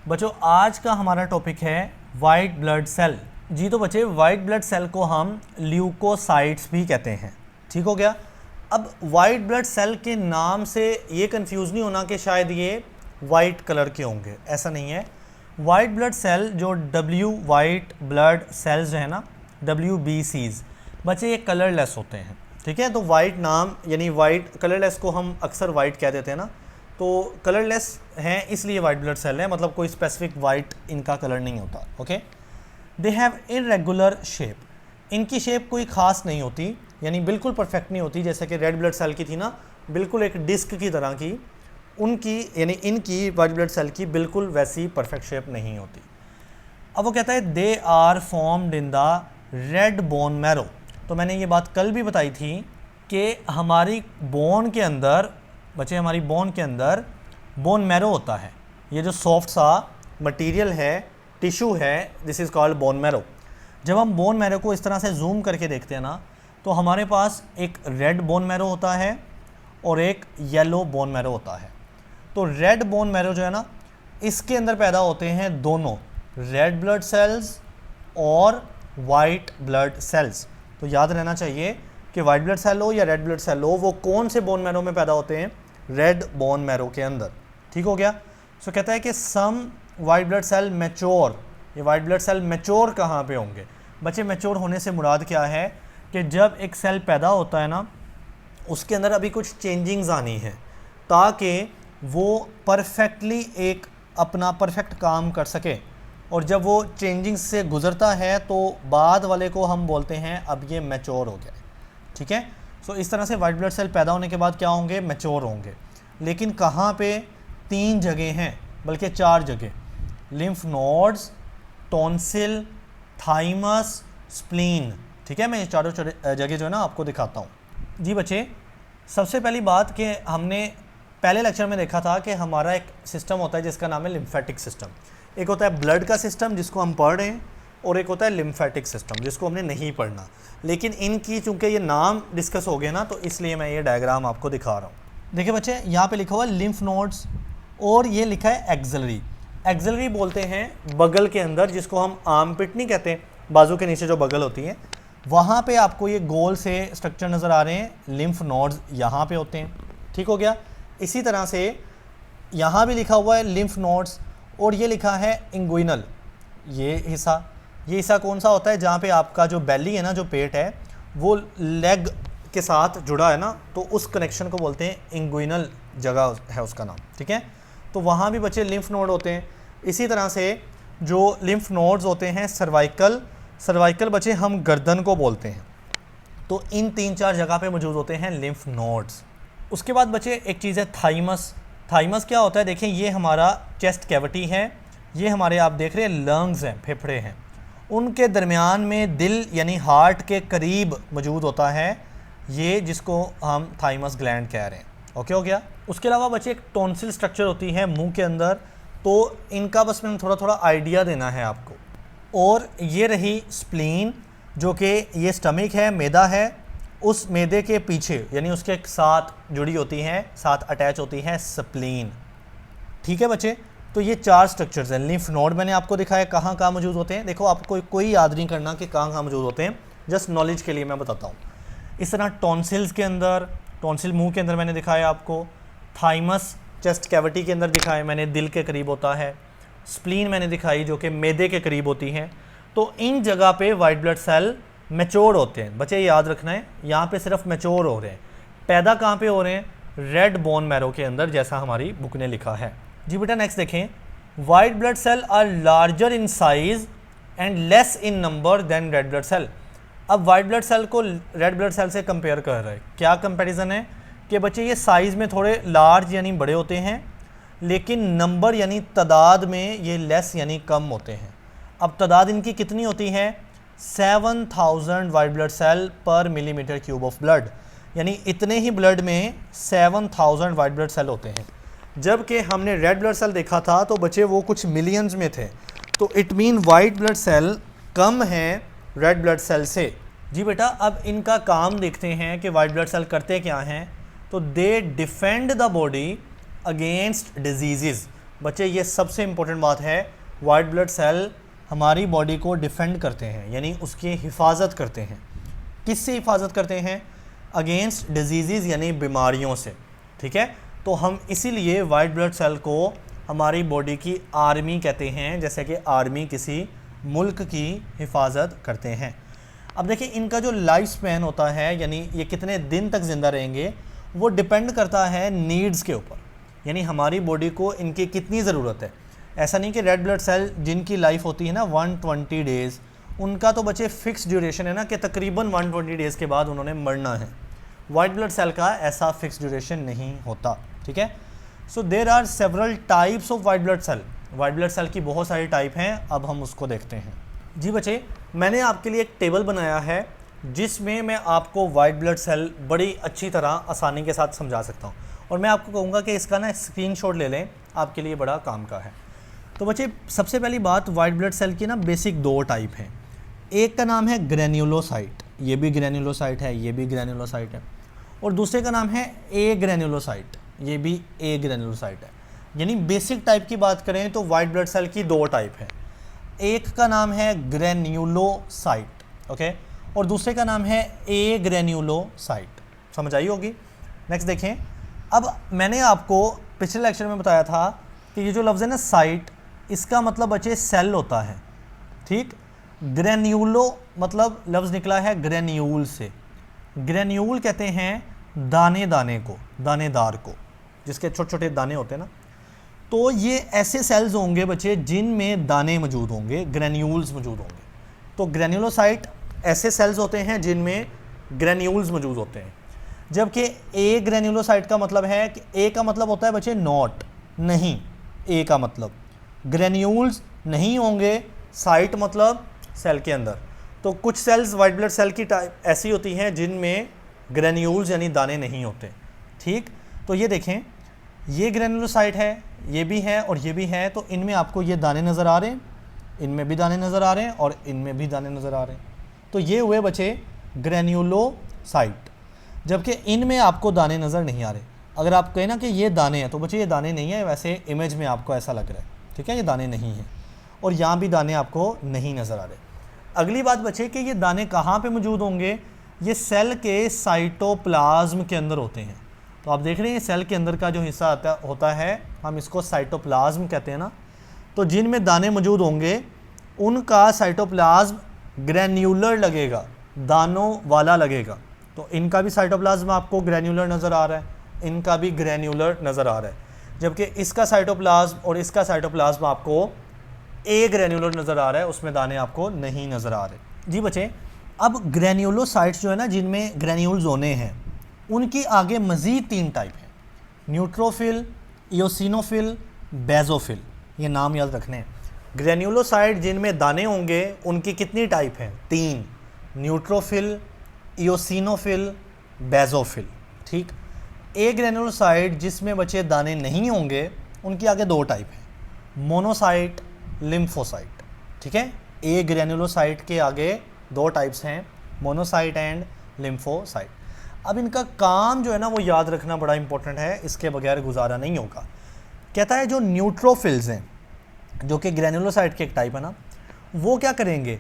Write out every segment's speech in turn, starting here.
बच्चों आज का हमारा टॉपिक है वाइट ब्लड सेल। जी तो बच्चे वाइट ब्लड सेल को हम ल्यूकोसाइट्स भी कहते हैं। ठीक हो गया। अब वाइट ब्लड सेल के नाम से ये कंफ्यूज नहीं होना कि शायद ये वाइट कलर के होंगे, ऐसा नहीं है। वाइट ब्लड सेल जो वाइट ब्लड सेल्स जो है ना, WBCs, बच्चे ये कलरलेस होते हैं। ठीक है, तो वाइट नाम यानी वाइट कलरलेस को हम अक्सर वाइट कह देते हैं ना, तो कलरलेस हैं इसलिए वाइट ब्लड सेल है, मतलब कोई स्पेसिफिक वाइट इनका कलर नहीं होता। Okay, they have irregular shape, इनकी शेप कोई ख़ास नहीं होती, यानी बिल्कुल परफेक्ट नहीं होती, जैसे कि रेड ब्लड सेल की थी ना, बिल्कुल एक डिस्क की तरह की, उनकी यानी इनकी वाइट ब्लड सेल की बिल्कुल वैसी परफेक्ट शेप नहीं होती। अब वो कहता है they are formed in the red bone marrow. तो मैंने ये बात कल भी बताई थी कि हमारी बोन के अंदर बच्चे, हमारी बोन के अंदर बोन मैरो होता है। ये जो सॉफ्ट सा मटेरियल है, टिश्यू है, this is called bone marrow. जब हम बोन मैरो को इस तरह से जूम करके देखते हैं ना, तो हमारे पास एक रेड बोन मैरो होता है और एक येलो बोन मैरो होता है। तो रेड बोन मैरो जो है ना, इसके अंदर पैदा होते हैं दोनों रेड ब्लड सेल्स और वाइट ब्लड सेल्स। तो याद रहना चाहिए कि वाइट ब्लड सेल हो या रेड ब्लड सेल हो, वो कौन से बोन मैरो में पैदा होते हैं? रेड बोन मैरो के अंदर। ठीक हो गया। सो कहता है कि some white blood cell mature. ये वाइट ब्लड सेल मैच्योर कहाँ पे होंगे? बच्चे मैच्योर होने से मुराद क्या है कि जब एक सेल पैदा होता है ना, उसके अंदर अभी कुछ चेंजिंग्स आनी है ताकि वो परफेक्टली एक अपना परफेक्ट काम कर सके, और जब वो चेंजिंग्स से गुजरता है तो बाद वाले को हम बोलते हैं अब ये मैच्योर हो गया। ठीक है, सो इस तरह से वाइट ब्लड सेल पैदा होने के बाद क्या होंगे? मैच्योर होंगे। लेकिन कहाँ पे? 3 जगह हैं, बल्कि 4 जगह। Lymph nodes, tonsil, thymus, spleen. ठीक है, मैं ये चारों जगह जो है ना आपको दिखाता हूँ। जी बच्चे, सबसे पहली बात कि हमने पहले लेक्चर में देखा था कि हमारा एक सिस्टम होता है जिसका नाम है लिम्फेटिक सिस्टम। एक होता है ब्लड का सिस्टम जिसको हम पढ़ रहे हैं, और एक होता है लिम्फेटिक सिस्टम जिसको हमने नहीं पढ़ना। लेकिन इनकी चूंकि ये नाम डिस्कस हो गए ना, तो इसलिए मैं ये डायग्राम आपको दिखा रहा हूँ। देखिए बच्चे, यहाँ पे लिखा हुआ है लिम्फ नोड्स और ये लिखा है एक्सिलरी। एक्सिलरी बोलते हैं बगल के अंदर, जिसको हम आर्मपिट नहीं कहते, बाजू के नीचे जो बगल होती है, वहाँ पे आपको ये गोल से स्ट्रक्चर नज़र आ रहे हैं। लिम्फ नोड्स यहाँ पे होते हैं। ठीक हो गया। इसी तरह से यहाँ भी लिखा हुआ है लिम्फ नोड्स, और ये लिखा है इंगुइनल। ये हिस्सा कौन सा होता है? जहाँ पे आपका जो बेली है ना, जो पेट है, वो लेग के साथ जुड़ा है ना, तो उस कनेक्शन को बोलते हैं इंगुइनल, जगह है उसका नाम। ठीक है, तो वहाँ भी बच्चे लिम्फ नोड होते हैं। इसी तरह से जो लिम्फ नोड्स होते हैं सर्वाइकल बच्चे हम गर्दन को बोलते हैं। तो इन 3-4 जगह पे मौजूद होते हैं लिम्फ नोड्स। उसके बाद बच्चे एक चीज़ है थाइमस। थाइमस क्या होता है? देखें, ये हमारा चेस्ट कैविटी है, ये हमारे आप देख रहे हैं लंग्स हैं, फेफड़े हैं, उनके दरमियान में दिल यानी हार्ट के करीब मौजूद होता है ये, जिसको हम थाइमस ग्लैंड कह रहे हैं। ओके हो गया। उसके अलावा बच्चे एक टॉन्सिल स्ट्रक्चर होती है मुंह के अंदर, तो इनका बस मैंने थोड़ा थोड़ा आइडिया देना है आपको। और ये रही स्प्लीन, जो कि ये स्टमक है, मैदा है, उस मैदे के पीछे यानी उसके साथ जुड़ी होती हैं, साथ अटैच होती हैं स्प्लीन। ठीक है बच्चे, तो ये 4 स्ट्रक्चर्स हैं। लिम्फ नोड मैंने आपको दिखाया कहाँ कहाँ मौजूद होते हैं। देखो, आपको कोई याद नहीं करना कि कहाँ कहाँ मौजूद होते हैं, जस्ट नॉलेज के लिए मैं बताता हूँ। इस तरह टॉन्सिल्स के अंदर, टॉन्सिल मुंह के अंदर मैंने दिखाया आपको। थाइमस चेस्ट कैविटी के अंदर दिखाया मैंने, दिल के करीब होता है। स्प्लीन मैंने दिखाई जो कि मैदे के करीब होती हैं। तो इन जगह पे वाइट ब्लड सेल मैच्योर होते हैं। बच्चे याद रखना है, यहाँ पे सिर्फ मैच्योर हो रहे हैं। पैदा कहाँ पे हो रहे हैं? रेड बोन मैरो के अंदर, जैसा हमारी बुक ने लिखा है। जी बेटा, नेक्स्ट देखें। White blood cell are larger in size and less in number than red blood cell. अब वाइट ब्लड सेल को रेड ब्लड सेल से कंपेयर कर रहे हैं। क्या कंपैरिजन है? कि बच्चे ये साइज़ में थोड़े लार्ज यानी बड़े होते हैं, लेकिन नंबर यानी तादाद में ये लेस यानी कम होते हैं। अब तादाद इनकी कितनी होती है? 7000 वाइट ब्लड सेल पर मिलीमीटर क्यूब ऑफ ब्लड, यानी इतने ही ब्लड में 7000 वाइट ब्लड सेल होते हैं। जबकि हमने रेड ब्लड सेल देखा था तो बच्चे वो कुछ मिलियंस में थे, तो it mean white blood cell कम है रेड ब्लड सेल से। जी बेटा, अब इनका काम देखते हैं कि वाइट ब्लड सेल करते क्या हैं। तो they defend the body against disease, बच्चे ये सबसे इम्पोर्टेंट बात है, वाइट ब्लड सेल हमारी बॉडी को डिफेंड करते हैं, यानी उसकी हिफाजत करते हैं। किससे हिफाजत करते हैं? अगेंस्ट डिजीज़ यानी बीमारियों से, ठीक है। तो हम इसीलिए वाइट ब्लड सेल को हमारी बॉडी की आर्मी कहते हैं, जैसे कि आर्मी किसी मुल्क की हिफाजत करते हैं। अब देखिए इनका जो लाइफ स्पैन होता है, यानी ये कितने दिन तक ज़िंदा रहेंगे, वो डिपेंड करता है नीड्स के ऊपर, यानी हमारी बॉडी को इनकी कितनी ज़रूरत है। ऐसा नहीं कि रेड ब्लड सेल जिनकी लाइफ होती है ना 120 डेज़, उनका तो बच्चे फिक्स ड्यूरेशन है ना कि तकरीबन 120 डेज़ के बाद उन्होंने मरना है। वाइट ब्लड सेल का ऐसा फिक्स ड्यूरेशन नहीं होता, ठीक है। So there are several types of white blood cell. White blood cell की बहुत सारी टाइप हैं, अब हम उसको देखते हैं। जी बच्चे, मैंने आपके लिए एक टेबल बनाया है जिसमें मैं आपको वाइट ब्लड सेल बड़ी अच्छी तरह आसानी के साथ समझा सकता हूँ, और मैं आपको कहूँगा कि इसका ना स्क्रीनशॉट ले लें, आपके लिए बड़ा काम का है। तो बच्चे सबसे पहली बात, वाइट ब्लड सेल की ना बेसिक दो टाइप हैं। एक का नाम है ग्रेन्युलोसाइट, ये भी ग्रेन्युलोसाइट है, ये भी ग्रेन्युलोसाइट है, और दूसरे का नाम है ए ग्रेन्युलोसाइट, ये भी ए ग्रेन्युलोसाइट है। यानी बेसिक टाइप की बात करें तो वाइट ब्लड सेल की दो टाइप है। एक का नाम है ग्रेन्युलोसाइट, ओके, और दूसरे का नाम है ए ग्रेन्युलोसाइट। समझ आई होगी। नेक्स्ट देखें, अब मैंने आपको पिछले लेक्चर में बताया था कि ये जो लफ्ज़ है ना साइट, इसका मतलब बच्चे सेल होता है, ठीक। ग्रेन्यूलो मतलब लफ्ज़ निकला है ग्रेन्यूल से। ग्रेन्यूल कहते हैं दाने दाने को, दानेदार को, जिसके छोटे छोटे दाने होते हैं ना। तो ये ऐसे सेल्स होंगे बच्चे जिनमें दाने मौजूद होंगे, ग्रेन्यूल्स मौजूद होंगे। तो ग्रेन्युलोसाइट ऐसे सेल्स होते हैं जिनमें ग्रेन्यूल्स मौजूद होते हैं, जबकि ए ग्रेन्युलोसाइट का मतलब है कि ए का मतलब होता है बच्चे नॉट, नहीं, ए का मतलब ग्रेन्यूल्स नहीं होंगे, साइट मतलब सेल के अंदर। तो कुछ सेल्स वाइट ब्लड सेल की टाइप ऐसी होती हैं जिनमें ग्रेन्यूल्स यानी दाने नहीं होते, ठीक। तो ये देखें, ये ग्रेन्युलोसाइट है, ये भी है और ये भी है। तो इनमें आपको ये दाने नज़र आ रहे हैं, इनमें भी दाने नज़र आ रहे हैं और इनमें भी दाने नज़र आ रहे हैं। तो ये हुए बच्चे ग्रेन्युलोसाइट, जबकि इनमें आपको दाने नज़र नहीं आ रहे। अगर आप कहें ना कि ये दाने हैं, तो बच्चे ये दाने नहीं है, वैसे इमेज में आपको ऐसा लग रहा है, ठीक है, ये दाने नहीं हैं, और यहाँ भी दाने आपको नहीं नज़र आ रहे। अगली बात बच्चे कि ये दाने कहाँ पे मौजूद होंगे, ये सेल के साइटोप्लाज्म के अंदर होते हैं। तो आप देख रहे हैं सेल के अंदर का जो हिस्सा होता है, हम इसको साइटोप्लाज्म कहते हैं ना। तो जिनमें दाने मौजूद होंगे उनका साइटोप्लाज्म ग्रेन्यूलर लगेगा, दानों वाला लगेगा। तो इनका भी साइटोप्लाज्म आपको ग्रेन्यूलर नज़र आ रहा है, इनका भी ग्रेन्यूलर नज़र आ रहा है, जबकि इसका साइटोप्लाज्म और इसका साइटोप्लाज्म आपको ए ग्रेन्यूलर नज़र आ रहा है, उसमें दाने आपको नहीं नज़र आ रहे। जी बच्चे, अब ग्रेन्युलोसाइट्स जो है ना जिनमें ग्रेन्यूल्स होने हैं, उनकी आगे मज़ीद 3 टाइप हैं, न्यूट्रोफिल, इयोसिनोफिल, बेजोफिल। ये नाम याद रखने हैं। ग्रेन्युलोसाइट जिनमें दाने होंगे उनकी कितनी टाइप हैं? 3, न्यूट्रोफिल, इयोसिनोफिल, बेजोफिल, ठीक। ए ग्रेन्युलोसाइट जिसमें बच्चे दाने नहीं होंगे उनकी आगे 2 टाइप हैं, मोनोसाइट, लिम्फोसाइट, ठीक है। ए ग्रेन्युलोसाइट के आगे 2 टाइप्स हैं, मोनोसाइट एंड लिम्फोसाइट। अब इनका काम जो है ना वो याद रखना बड़ा इंपॉर्टेंट है, इसके बगैर गुजारा नहीं होगा। कहता है जो न्यूट्रोफिल्स हैं, जो कि ग्रेन्युलोसाइट के एक टाइप है ना, वो क्या करेंगे,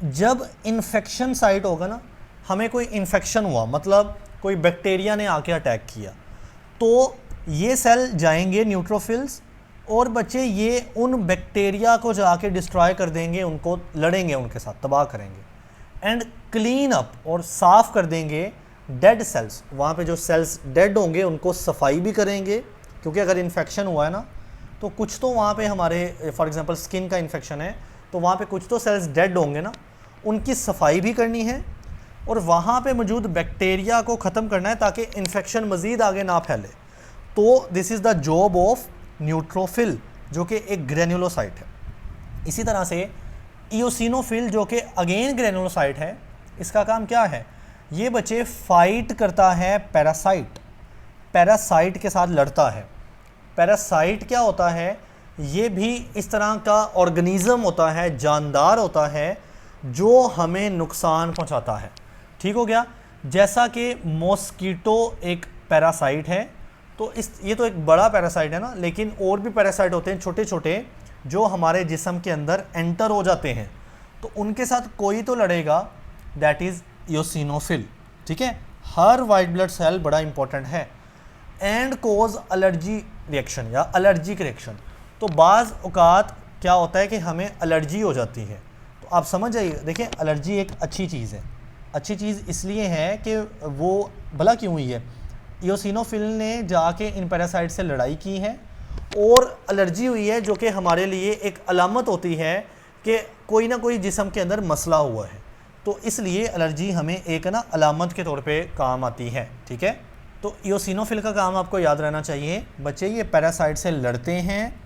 जब इन्फेक्शन साइट होगा ना, हमें कोई इन्फेक्शन हुआ, मतलब कोई बैक्टीरिया ने आके अटैक किया, तो ये सेल जाएंगे न्यूट्रोफिल्स और बच्चे ये उन बैक्टीरिया को जाके डिस्ट्रॉय कर देंगे, उनको लड़ेंगे, उनके साथ तबाह करेंगे एंड क्लीन अप और साफ़ कर देंगे डेड सेल्स। वहाँ पे जो सेल्स डेड होंगे उनको सफाई भी करेंगे, क्योंकि अगर इन्फेक्शन हुआ है ना तो कुछ तो वहाँ पे हमारे फॉर एग्जांपल स्किन का इन्फेक्शन है तो वहाँ पे कुछ तो सेल्स डेड होंगे ना, उनकी सफाई भी करनी है और वहाँ पे मौजूद बैक्टीरिया को ख़त्म करना है ताकि इन्फेक्शन मज़ीद आगे ना फैले। तो this is the job of neutrophil जो कि एक ग्रेन्युलोसाइट है। इसी तरह से इयोसिनोफिल जो कि अगेन ग्रेन्युलोसाइट है, इसका काम क्या है, ये बच्चे फाइट करता है पैरासाइट, पैरासाइट के साथ लड़ता है। पैरासाइट क्या होता है, ये भी इस तरह का ऑर्गेनिज़म होता है, जानदार होता है जो हमें नुकसान पहुंचाता है। ठीक हो गया। जैसा कि मॉस्कीटो एक पैरासाइट है, तो ये तो एक बड़ा पैरासाइट है ना, लेकिन और भी पैरासाइट होते हैं छोटे छोटे जो हमारे जिस्म के अंदर एंटर हो जाते हैं, तो उनके साथ कोई तो लड़ेगा, दैट इज़ इयोसिनोफिल। ठीक है, हर वाइट ब्लड सेल बड़ा इंपॉर्टेंट है। एंड कोज एलर्जी रिएक्शन या एलर्जिक रिएक्शन, तो बाज़ औक़ात क्या होता है कि हमें एलर्जी हो जाती है। तो आप समझ जाइए, देखिए एलर्जी एक अच्छी चीज़ है। अच्छी चीज़ इसलिए है कि वो भला क्यों हुई है, इयोसिनोफिल ने जाके इन पैरासाइट से लड़ाई की है और एलर्जी हुई है, जो कि हमारे लिए एक अलामत होती है कि कोई ना कोई जिस्म के अंदर मसला हुआ है। तो इसलिए एलर्जी हमें एक ना अलामत के तौर पे काम आती है। ठीक है, तो इयोसिनोफिल का काम आपको याद रहना चाहिए बच्चे, ये पैरासाइट से लड़ते हैं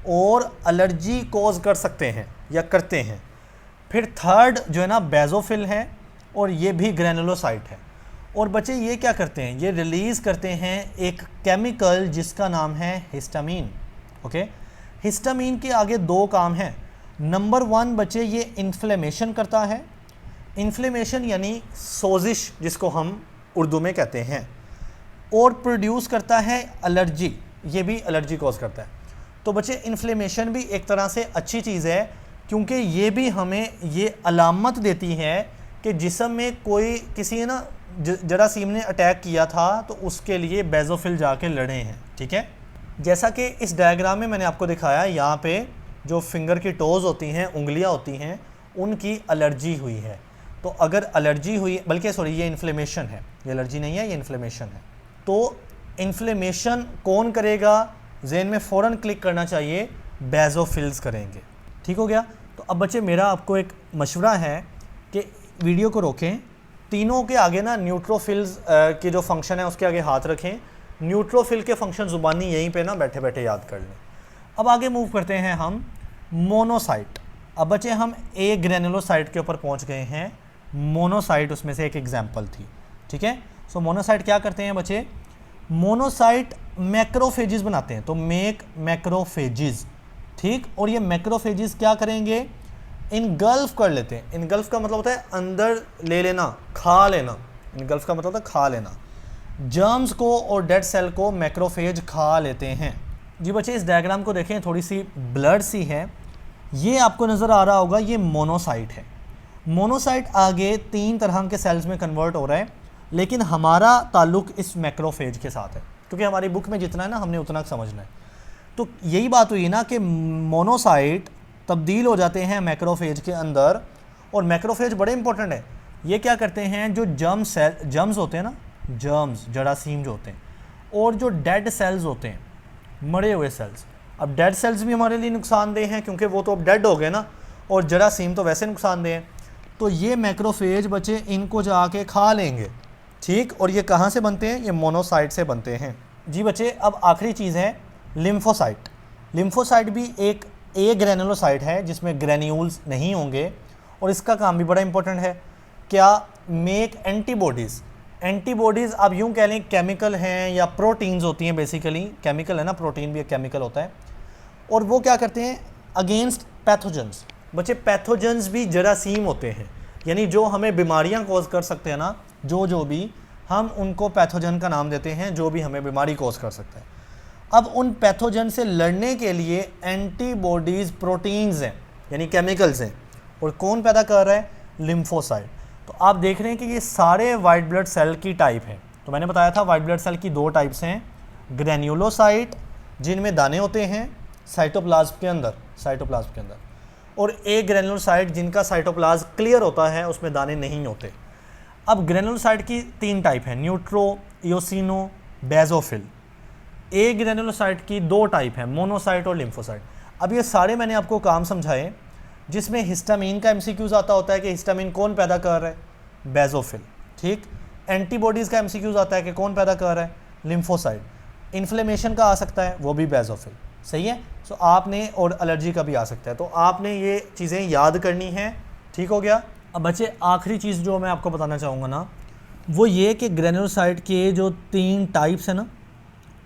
और एलर्जी कॉज कर सकते हैं या करते हैं। फिर थर्ड जो है ना बेसोफिल है, और ये भी ग्रैनुलोसाइट है। और बच्चे ये क्या करते हैं, ये रिलीज़ करते हैं एक केमिकल जिसका नाम है हिस्टामीन। ओके, हिस्टामीन के आगे दो काम हैं। नंबर 1 बच्चे ये इन्फ्लेमेशन करता है, इन्फ्लेमेशन यानी सोजिश जिसको हम उर्दू में कहते हैं, और प्रोड्यूस करता है एलर्जी, ये भी एलर्जी कॉज करता है। तो बच्चे इन्फ्लेमेशन भी एक तरह से अच्छी चीज़ है, क्योंकि ये भी हमें ये अलामत देती है कि जिस्म में कोई किसी ना जरासीम ने अटैक किया था, तो उसके लिए बेसोफिल जाके लड़े हैं। ठीक है, जैसा कि इस डायग्राम में मैंने आपको दिखाया, यहाँ पे जो फिंगर की टोज़ होती हैं, उंगलियाँ होती हैं, उनकी एलर्जी हुई है। तो अगर एलर्जी हुई, बल्कि सॉरी ये इन्फ्लेमेशन है, ये एलर्जी नहीं है, ये इन्फ्लेमेशन है। तो इन्फ्लेमेशन कौन करेगा, ज़हन में फ़ौरन क्लिक करना चाहिए, बेसोफिल्स करेंगे। ठीक हो गया। तो अब बच्चे मेरा आपको एक मशवरा है कि वीडियो को रोकें, तीनों के आगे ना न्यूट्रोफिल्स के जो फंक्शन है उसके आगे हाथ रखें। न्यूट्रोफिल के फंक्शन ज़ुबानी यहीं पे ना बैठे बैठे याद कर लें। अब आगे मूव करते हैं हम मोनोसाइट। अब बच्चे हम ए ग्रैनुलोसाइट के ऊपर पहुंच गए हैं। मोनोसाइट उसमें से एक एग्जांपल थी। ठीक है, सो मोनोसाइट क्या करते हैं बच्चे, मोनोसाइट मैक्रोफेजेस बनाते हैं। तो मेक मैक्रोफेजेस, ठीक, और ये मैक्रोफेजेस क्या करेंगे, इनगल्फ कर लेते हैं। इनगल्फ का मतलब होता है अंदर ले लेना, खा लेना। इनगल्फ का मतलब होता है खा लेना। जर्म्स को और डेड सेल को मैक्रोफेज खा लेते हैं। जी बच्चे इस डायग्राम को देखें, थोड़ी सी ब्लड सी है, ये आपको नज़र आ रहा होगा, ये मोनोसाइट है। मोनोसाइट आगे 3 तरह के सेल्स में कन्वर्ट हो रहा है, लेकिन हमारा ताल्लुक इस मैक्रोफेज के साथ है, क्योंकि हमारी बुक में जितना है ना हमने उतना समझना है। तो यही बात हुई ना कि मोनोसाइट तब्दील हो जाते हैं मैक्रोफेज के अंदर, और मैक्रोफेज बड़े इंपॉर्टेंट है। ये क्या करते हैं, जो जर्म्स होते हैं ना, जर्म्स जरासीम जो होते हैं, और जो डेड सेल्स होते हैं, मरे हुए सेल्स। अब डेड सेल्स भी हमारे लिए नुकसानदेह हैं, क्योंकि वो तो अब डेड हो गए ना, और जरासीम तो वैसे नुकसानदेह हैं। तो ये मैक्रोफेज बच्चे इनको जाके खा लेंगे। ठीक, और ये कहाँ से बनते हैं, ये मोनोसाइट से बनते हैं। जी बच्चे अब आखिरी चीज़ है लिम्फोसाइट। लिम्फोसाइट भी एक ए ग्रैनुलोसाइट है जिसमें ग्रैन्यूल्स नहीं होंगे, और इसका काम भी बड़ा इंपॉर्टेंट है। क्या, मेक एंटीबॉडीज़। एंटीबॉडीज़ आप यूँ कह लें केमिकल हैं या प्रोटीन्स होती हैं, बेसिकली केमिकल है ना, प्रोटीन भी एक केमिकल होता है। और वो क्या करते हैं, अगेंस्ट पैथोजेंस। बच्चे पैथोजेंस भी जरासीम होते हैं, यानी जो हमें बीमारियां कॉज कर सकते हैं ना, जो भी हम उनको पैथोजन का नाम देते हैं, जो भी हमें बीमारी कॉज कर सकता है। अब उन पैथोजन से लड़ने के लिए एंटीबॉडीज़ प्रोटीन्स हैं, यानी केमिकल्स हैं, और कौन पैदा कर रहा है, लिम्फोसाइट। तो आप देख रहे हैं कि ये सारे वाइट ब्लड सेल की टाइप हैं। तो मैंने बताया था वाइट ब्लड सेल की 2 टाइप्स हैं, ग्रैन्युलोसाइट जिनमें दाने होते हैं साइटोप्लाज्म के अंदर, और ए ग्रैनुलोसाइट जिनका साइटोप्लाज्म क्लियर होता है, उसमें दाने नहीं होते। अब ग्रैनुलोसाइट की 3 टाइप हैं, न्यूट्रो, इयोसिनो, बेसोफिल। ए ग्रैनुलोसाइट की 2 टाइप हैं, मोनोसाइट और लिम्फोसाइट। अब ये सारे मैंने आपको काम समझाए, जिसमें हिस्टामीन का एमसीक्यूज आता होता है कि हिस्टामीन कौन पैदा कर रहा है, बेसोफिल। ठीक, एंटीबॉडीज़ का एमसीक्यूज आता है कि कौन पैदा कर रहा है, लिम्फोसाइट। इन्फ्लेमेशन का आ सकता है, वो भी बेसोफिल। सही है। सो आपने, और एलर्जी का भी आ सकता है, तो आपने ये चीज़ें याद करनी हैं। ठीक हो गया। अब बच्चे आखिरी चीज़ जो मैं आपको बताना चाहूँगा ना, वो ये कि ग्रैनुलोसाइट के जो 3 टाइप्स हैं ना,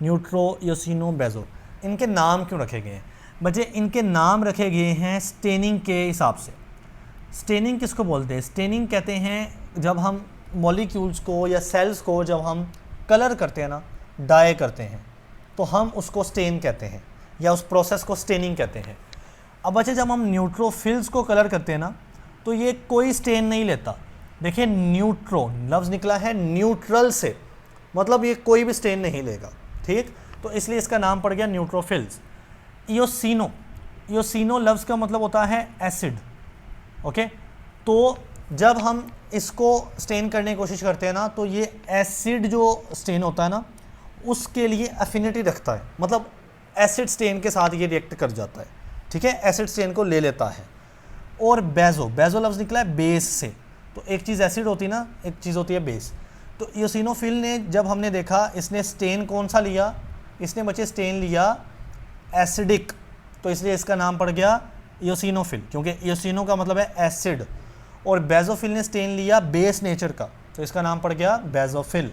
न्यूट्रो, इयोसिनो, बेसो, इनके नाम क्यों रखे गए हैं बच्चे, इनके नाम रखे गए हैं स्टेनिंग के हिसाब से। स्टेनिंग किसको बोलते हैं, स्टेनिंग कहते हैं जब हम मॉलिक्यूल्स को या सेल्स को जब हम कलर करते हैं ना, डाई करते हैं, तो हम उसको स्टेन कहते हैं या उस प्रोसेस को स्टेनिंग कहते हैं। अब बच्चे जब हम न्यूट्रोफिल्स को कलर करते हैं ना, तो ये कोई स्टेन नहीं लेता। देखिए न्यूट्रो लफ्ज़ निकला है न्यूट्रल से, मतलब ये कोई भी स्टेन नहीं लेगा, ठीक। तो इसलिए इसका नाम पड़ गया न्यूट्रोफिल्स। इयोसिनो, इयोसिनो लफ्ज़ का मतलब होता है एसिड, ओके। तो जब हम इसको स्टेन करने की कोशिश करते हैं ना, तो ये एसिड जो स्टेन होता है ना, उसके लिए अफिनिटी रखता है, मतलब एसिड स्टेन के साथ ये रिएक्ट कर जाता है, ठीक है, एसिड स्टेन को ले लेता है। और बेजो, बेजो लफ्ज़ निकला है बेस से, तो एक चीज़ एसिड होती है ना, एक चीज़ होती है बेस। तो इयोसिनोफिल ने जब हमने देखा इसने स्टेन कौन सा लिया, इसने बच्चे स्टेन लिया एसिडिक, तो इसलिए इसका नाम पड़ गया इयोसिनोफिल, क्योंकि इयोसिनो का मतलब है एसिड। और बेजोफिल ने स्टेन लिया बेस नेचर का, तो इसका नाम पड़ गया बेजोफिल।